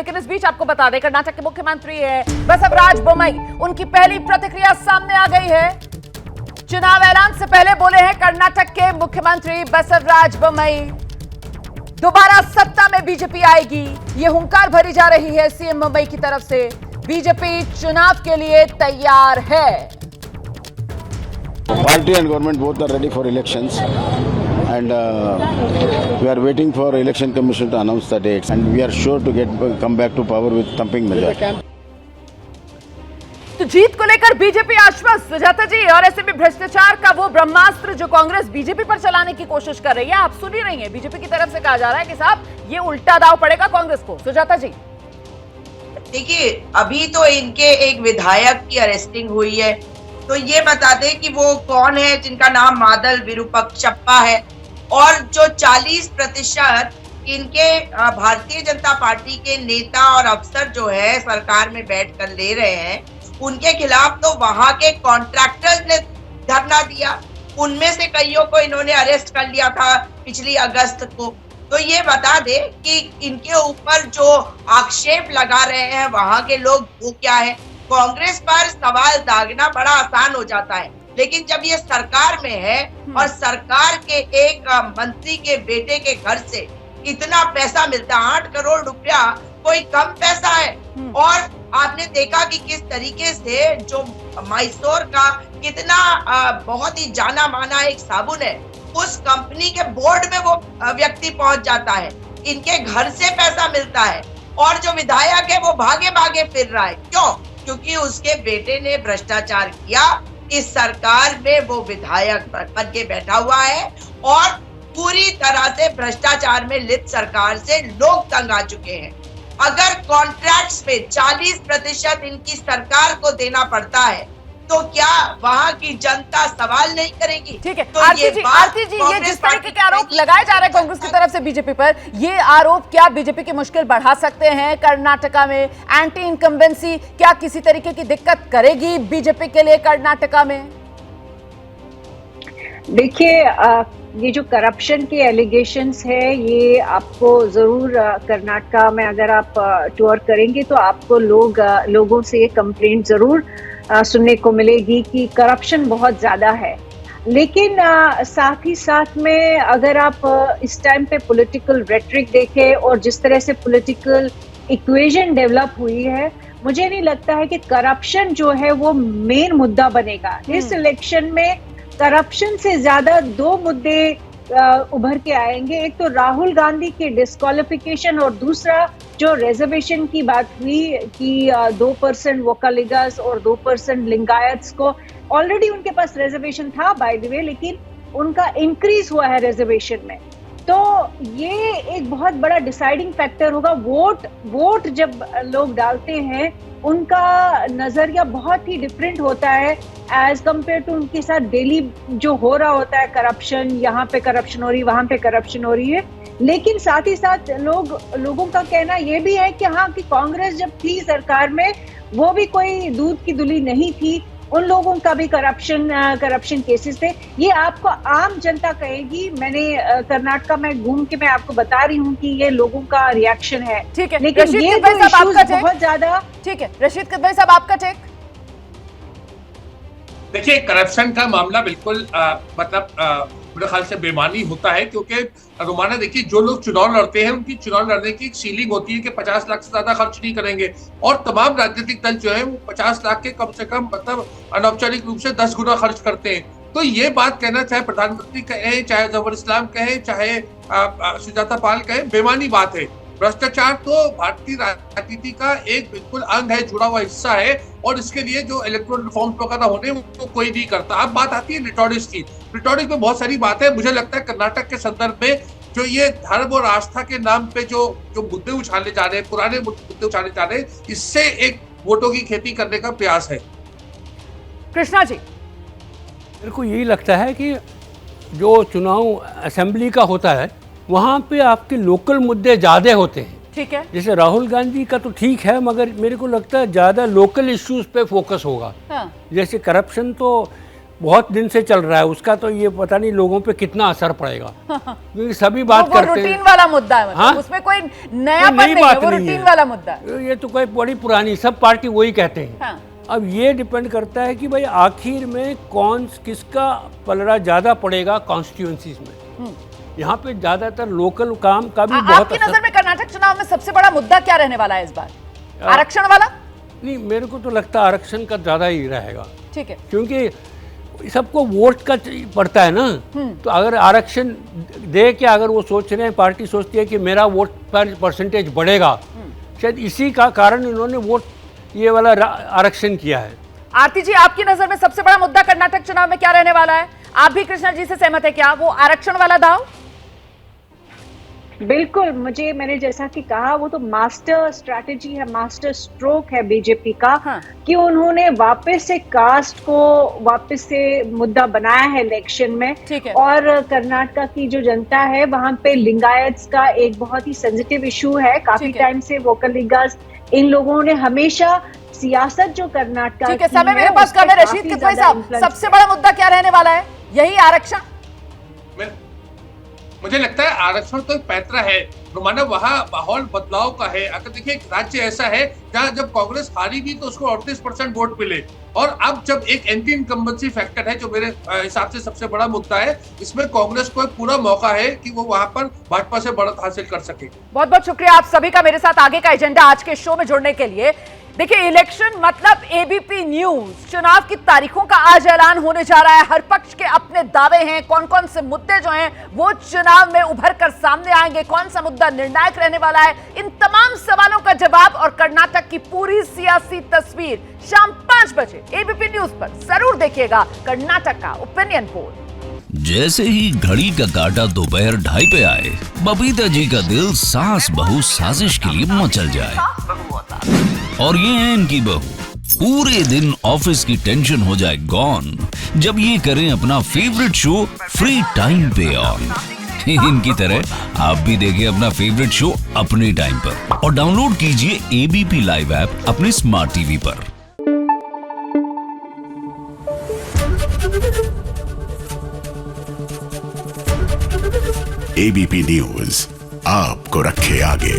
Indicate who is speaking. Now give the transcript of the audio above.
Speaker 1: लेकिन इस बीच आपको बता दें कर्नाटक के मुख्यमंत्री है बसवराज बोम्मई, उनकी पहली प्रतिक्रिया सामने आ गई है। चुनाव ऐलान से पहले बोले हैं कर्नाटक के मुख्यमंत्री बसवराज बोम्मई, दोबारा सत्ता में बीजेपी आएगी, ये हुंकार भरी जा रही है सीएम मुंबई की तरफ से। बीजेपी चुनाव के लिए तैयार है।
Speaker 2: Party and government both are ready for elections, and we are waiting for Election Commission to announce the dates, and we are sure to come back to power with thumping majority.
Speaker 1: तो जीत को लेकर BJP आश्वस्त सुजाता जी, और ऐसे में भ्रष्टाचार का वो ब्रह्मास्त्र जो कांग्रेस बीजेपी पर चलाने की कोशिश कर रही है, आप सुन ही रही हैं, बीजेपी की तरफ से कहा जा रहा है कि साहब ये उल्टा दाव पड़ेगा कांग्रेस को। सुजाता जी
Speaker 3: देखिए, अभी तो इनके एक विधायक की अरेस्टिंग हुई है, तो ये बता दें कि वो कौन है जिनका नाम मादल विरूपक्षप्पा है, और जो 40% इनके भारतीय जनता पार्टी के नेता और अफसर जो है सरकार में बैठकर ले रहे हैं, उनके खिलाफ तो वहां के कॉन्ट्रैक्टर्स ने धरना दिया। उनमें से कईयों को इन्होंने अरेस्ट कर लिया था पिछली अगस्त को। तो ये बता दे कि इनके ऊपर जो आक्षेप लगा रहे हैं वहां के लोग वो क्या है। कांग्रेस पर सवाल दागना बड़ा आसान हो जाता है, लेकिन जब ये सरकार में है और सरकार के एक मंत्री के बेटे के घर से इतना पैसा मिलता है, 8 करोड़ रुपया कोई कम पैसा है। और आपने देखा कि किस तरीके से जो मैसूर का कितना बहुत ही जाना माना एक साबुन है, उस कंपनी के बोर्ड में वो व्यक्ति पहुंच जाता है, इनके घर से पैसा मिलता है, और जो विधायक है वो भागे भागे फिर रहा है। क्यों? क्योंकि उसके बेटे ने भ्रष्टाचार किया। इस सरकार में वो विधायक बन के बैठा हुआ है, और पूरी तरह से भ्रष्टाचार में लिप्त सरकार से लोग तंग आ चुके हैं। अगर कॉन्ट्रैक्ट्स पे 40% इनकी सरकार को देना पड़ता है, तो क्या वहाँ की जनता सवाल नहीं करेगी?
Speaker 1: ठीक है।
Speaker 3: तो
Speaker 1: आरती जी, ये जिस तरीके के आरोप लगाए जा रहे हैं कांग्रेस की तरफ से बीजेपी पर, ये आरोप क्या बीजेपी की मुश्किल बढ़ा सकते हैं? कर्नाटका में एंटी इनकम्बेंसी क्या किसी तरीके की दिक्कत करेगी बीजेपी के लिए कर्नाटका में?
Speaker 4: देखिए, ये जो करप्शन के एलिगेशंस है, ये आपको जरूर कर्नाटका में अगर आप टूर करेंगे तो आपको लोगों से ये कंप्लेंट जरूर सुनने को मिलेगी कि करप्शन बहुत ज्यादा है। लेकिन साथ ही साथ में अगर आप इस टाइम पे पॉलिटिकल रेटरिक देखें और जिस तरह से पॉलिटिकल इक्वेशन डेवलप हुई है, मुझे नहीं लगता है कि करप्शन जो है वो मेन मुद्दा बनेगा। इस इलेक्शन में करप्शन से ज्यादा 2 मुद्दे उभर के आएंगे। एक तो राहुल गांधी के डिस्क्वालिफिकेशन, और दूसरा जो रिजर्वेशन की बात हुई कि 2% वोकालिगस और 2% लिंगायत्स को, ऑलरेडी उनके पास रिजर्वेशन था बाय द वे, लेकिन उनका इंक्रीज हुआ है रिजर्वेशन में। तो ये एक बहुत बड़ा डिसाइडिंग फैक्टर होगा। वोट जब लोग डालते हैं, उनका नजरिया बहुत ही डिफरेंट होता है एज कंपेयर टू उनके साथ डेली जो हो रहा होता है करप्शन। यहाँ पे करप्शन हो रही है, वहां पे करप्शन हो रही है। लेकिन साथ ही साथ लोगों का कहना ये भी है कि हाँ, कि कांग्रेस जब थी सरकार में, वो भी कोई दूध की दुली नहीं थी, उन लोगों का भी करप्शन केसेस थे। ये आपको आम जनता कहेगी। मैंने कर्नाटका में घूम के मैं आपको बता रही हूँ कि ये लोगों का रिएक्शन है।
Speaker 1: ठीक है,
Speaker 4: लेकिन ये बहुत ज्यादा।
Speaker 1: ठीक है, रशीद किदवई साहब आपका टेक।
Speaker 5: देखिए, करप्शन का मामला बिल्कुल मेरे ख्याल से बेमानी होता है, क्योंकि रोमाना देखिए, जो लोग चुनाव लड़ते हैं उनकी चुनाव लड़ने की एक सीलिंग होती है कि 50 लाख से ज्यादा खर्च नहीं करेंगे, और तमाम राजनीतिक दल जो है वो 50 लाख के कम से कम अनौपचारिक रूप से 10 गुना खर्च करते हैं। तो ये बात कहना, चाहे प्रधानमंत्री कहे, चाहे जफर इस्लाम कहे, चाहे सुजाता पाल कहे, बेमानी बात है। भ्रष्टाचार तो भारतीय राजनीति का एक बिल्कुल अंग है, जुड़ा हुआ हिस्सा है, और इसके लिए जो इलेक्टोरल रिफॉर्म्स वगैरह होने वो कोई नहीं करता। अब बात आती है रिटॉरिक्स की। रिटॉरिक्स में बहुत सारी बातें है। मुझे लगता है कर्नाटक के संदर्भ में जो ये धर्म और आस्था के नाम पे जो मुद्दे उछाले जा रहे हैं, पुराने मुद्दे उछाले जा रहे हैं, इससे एक वोटों की खेती करने का प्रयास है।
Speaker 1: कृष्णा जी,
Speaker 6: मेरे को यही लगता है कि जो चुनाव असेंबली का होता है, वहाँ पे आपके लोकल मुद्दे ज़्यादा होते हैं।
Speaker 1: ठीक है,
Speaker 6: जैसे राहुल गांधी का तो ठीक है, मगर मेरे को लगता है ज़्यादा लोकल इश्यूज पे फोकस होगा।
Speaker 1: हाँ।
Speaker 6: जैसे करप्शन तो बहुत दिन से चल रहा है, उसका तो ये पता नहीं लोगों पे कितना असर पड़ेगा, क्योंकि सभी बात
Speaker 1: वो
Speaker 6: करते
Speaker 1: रूटीन
Speaker 6: हैं।
Speaker 1: वाला मुद्दा है, मतलब
Speaker 6: हाँ?
Speaker 1: उसमें कोई नयापन
Speaker 6: कोई नई
Speaker 1: नहीं है,
Speaker 6: बात
Speaker 1: वो
Speaker 6: नहीं
Speaker 1: रूटीन
Speaker 6: है।
Speaker 1: वाला मुद्दा है।
Speaker 6: ये तो कोई बड़ी पुरानी, सब पार्टी वही कहते हैं।
Speaker 1: हाँ।
Speaker 6: अब ये डिपेंड करता है कि भाई आखिर में कौन किसका पलड़ा ज़्यादा पड़ेगा कॉन्स्टिट्यूएंसीज में। यहाँ पे ज़्यादातर लोकल काम का भी बहुत
Speaker 1: आपकी नजर में कर्नाटक चुनाव में सबसे बड़ा मुद्दा क्या रहने वाला है इस बार? आरक्षण वाला?
Speaker 6: नहीं, मेरे को तो लगता है आरक्षण का ज़्यादा ही रहेगा,
Speaker 1: ठीक है,
Speaker 6: क्योंकि सबको वोट का पड़ता है ना। तो अगर आरक्षण दे के अगर वो सोच रहे हैं, पार्टी सोचती है कि मेरा वोट पर परसेंटेज बढ़ेगा, शायद इसी का कारण इन्होंने वोट ये वाला आरक्षण किया है।
Speaker 1: आरती जी, आपकी नजर में सबसे बड़ा मुद्दा कर्नाटक चुनाव में क्या रहने वाला है? आप भी कृष्णा जी से सहमत है क्या? वो आरक्षण वाला दाव?
Speaker 4: बिल्कुल, मैंने जैसा कि कहा, वो तो मास्टर स्ट्रैटेजी है, मास्टर स्ट्रोक है बीजेपी का।
Speaker 1: हाँ।
Speaker 4: कि उन्होंने वापस से कास्ट को वापस से मुद्दा बनाया है इलेक्शन में।
Speaker 1: ठीक है।
Speaker 4: और कर्नाटक की जो जनता है वहां पे लिंगायत्स का एक बहुत ही सेंसिटिव इशू है। काफी
Speaker 1: ठीक है।
Speaker 4: टाइम से वोकल लीगर्स, इन लोगों ने हमेशा सियासत जो कर्नाटक
Speaker 1: ठीक है,
Speaker 4: की
Speaker 1: समय मेरे
Speaker 4: है,
Speaker 1: पास
Speaker 4: उस पे
Speaker 1: कम है।
Speaker 4: काफी
Speaker 1: रशीद कितवाई
Speaker 4: ज्यादा
Speaker 1: साहब,
Speaker 4: influence
Speaker 1: सबसे बड़ा मुद्दा क्या रहने वाला है? यही आरक्षण?
Speaker 5: मुझे लगता है आरक्षण तो एक पैतरा है रोमाना, वहाँ माहौल बदलाव का है। अगर देखिए एक राज्य ऐसा है जहाँ जब कांग्रेस हारी भी तो उसको 38% वोट मिले, और अब जब एक एंटी इनकम्बेंसी फैक्टर है जो मेरे हिसाब से सबसे बड़ा मुद्दा है, इसमें कांग्रेस को एक पूरा मौका है कि वो वहां पर भाजपा से बढ़त हासिल कर सके।
Speaker 1: बहुत बहुत शुक्रिया आप सभी का मेरे साथ आगे का एजेंडा आज के शो में जुड़ने के लिए। देखिए, इलेक्शन मतलब एबीपी न्यूज। चुनाव की तारीखों का आज ऐलान होने जा रहा है। हर पक्ष के अपने दावे हैं, कौन कौन से मुद्दे जो हैं वो चुनाव में उभर कर सामने आएंगे, कौन सा मुद्दा निर्णायक रहने वाला है, इन तमाम सवालों का जवाब और कर्नाटक की पूरी सियासी तस्वीर शाम 5 बजे एबीपी न्यूज पर जरूर देखिएगा। कर्नाटक का ओपिनियन पोल।
Speaker 7: जैसे ही घड़ी का काटा दोपहर 2:30 पे आए, बबीता जी का दिल सास बहू साजिश के लिए मचल जाए। और ये है इनकी बहू, पूरे दिन ऑफिस की टेंशन हो जाए गॉन जब ये करें अपना फेवरेट शो फ्री टाइम पे ऑन। इनकी तरह आप भी देखें अपना फेवरेट शो अपने टाइम पर और डाउनलोड कीजिए एबीपी लाइव ऐप अपने स्मार्ट टीवी पर।
Speaker 8: एबीपी न्यूज आपको रखे आगे।